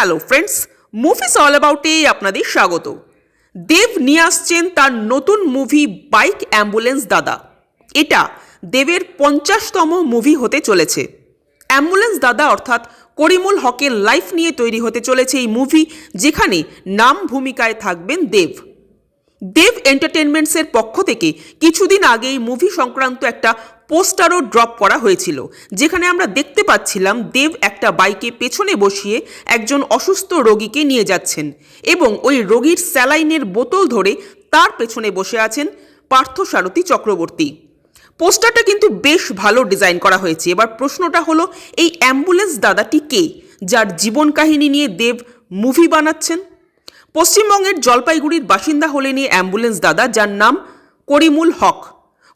Hello friends, movies all অ্যাবাউটে আপনাদের স্বাগত। দেব নিয়ে আসছেন তার নতুন মুভি বাইক অ্যাম্বুলেন্স দাদা। এটা দেবের 50তম মুভি হতে চলেছে। অ্যাম্বুলেন্স দাদা অর্থাৎ করিমুল হকের লাইফ নিয়ে তৈরি হতে চলেছে এই মুভি, যেখানে নাম ভূমিকায় থাকবেন দেব। দেব এন্টারটেনমেন্টসের পক্ষ থেকে কিছুদিন আগেই মুভি সংক্রান্ত একটা পোস্টারও ড্রপ করা হয়েছিল, যেখানে আমরা দেখতে পাচ্ছিলাম দেব একটা বাইকে পেছনে বসিয়ে একজন অসুস্থ রোগীকে নিয়ে যাচ্ছেন এবং ওই রোগীর স্যালাইনের বোতল ধরে তার পেছনে বসে আছেন পার্থসারথী চক্রবর্তী। পোস্টারটা কিন্তু বেশ ভালো ডিজাইন করা হয়েছে। এবার প্রশ্নটা হলো, এই অ্যাম্বুলেন্স দাদাটি কে, যার জীবন কাহিনী নিয়ে দেব মুভি বানাচ্ছেন? পশ্চিমবঙ্গের জলপাইগুড়ির বাসিন্দা হলেন এই অ্যাম্বুলেন্স দাদা, যার নাম করিমুল হক।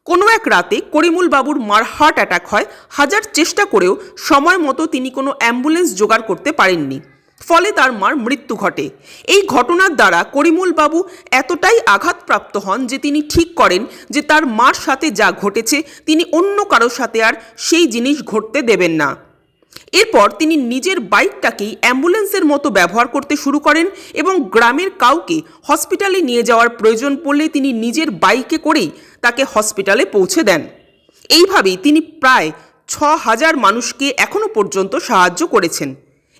কোনো এক রাতে করিমুল বাবুর মার হার্ট অ্যাটাক হয়। হাজার চেষ্টা করেও সময় মতো তিনি কোনো অ্যাম্বুলেন্স জোগাড় করতে পারেননি, ফলে তার মার মৃত্যু ঘটে। এই ঘটনার দ্বারা করিমুল বাবু এতটাই আঘাতপ্রাপ্ত হন যে তিনি ঠিক করেন যে তার মার সাথে যা ঘটেছে তিনি অন্য কারোর সাথে আর সেই জিনিস ঘটতে দেবেন না। এরপর তিনি নিজের বাইকটাকেই অ্যাম্বুলেন্সের মতো ব্যবহার করতে শুরু করেন এবং গ্রামের কাউকে হসপিটালে নিয়ে যাওয়ার প্রয়োজন পড়লে তিনি নিজের বাইকে করেই তাকে হসপিটালে পৌঁছে দেন। এইভাবেই তিনি প্রায় 6000 মানুষকে এখনও পর্যন্ত সাহায্য করেছেন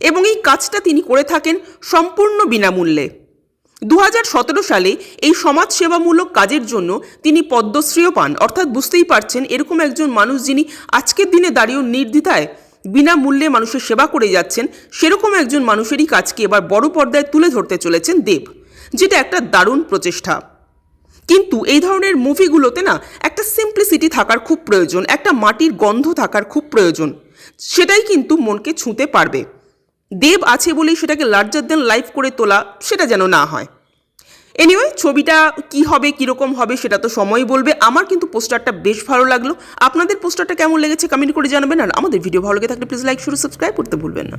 এবং এই কাজটা তিনি করে থাকেন সম্পূর্ণ বিনামূল্যে। 2017 সালে এই সমাজসেবামূলক কাজের জন্য তিনি পদ্মশ্রীও পান। অর্থাৎ বুঝতেই পারছেন, এরকম একজন মানুষ যিনি আজকের দিনে দাঁড়িয়েও নির্দ্বিধায় বিনামূল্যে মানুষের সেবা করে যাচ্ছেন, সেরকম একজন মানুষেরই কাজকে এবার বড় পর্দায় তুলে ধরতে চলেছেন দেব, যেটা একটা দারুণ প্রচেষ্টা। কিন্তু এই ধরনের মুভিগুলোতে না একটা সিম্পলিসিটি থাকার খুব প্রয়োজন, একটা মাটির গন্ধ থাকার খুব প্রয়োজন। সেটাই কিন্তু মনকে ছুঁতে পারবে। দেব আছে বলেই সেটাকে লার্জার দ্যান লাইফ করে তোলা, সেটা যেন না হয়। এনিওয়ে, ছবিটা কি হবে, কীরকম হবে সেটা তো সময় বলবে। আমার কিন্তু পোস্টারটা বেশ ভালো লাগলো। আপনাদের পোস্টারটা কেমন লেগেছে কমেন্ট করে জানাবেন। আর আমাদের ভিডিও ভালো লেগে থাকলে প্লিজ লাইক, শেয়ার, সাবস্ক্রাইব করতে ভুলবেন না।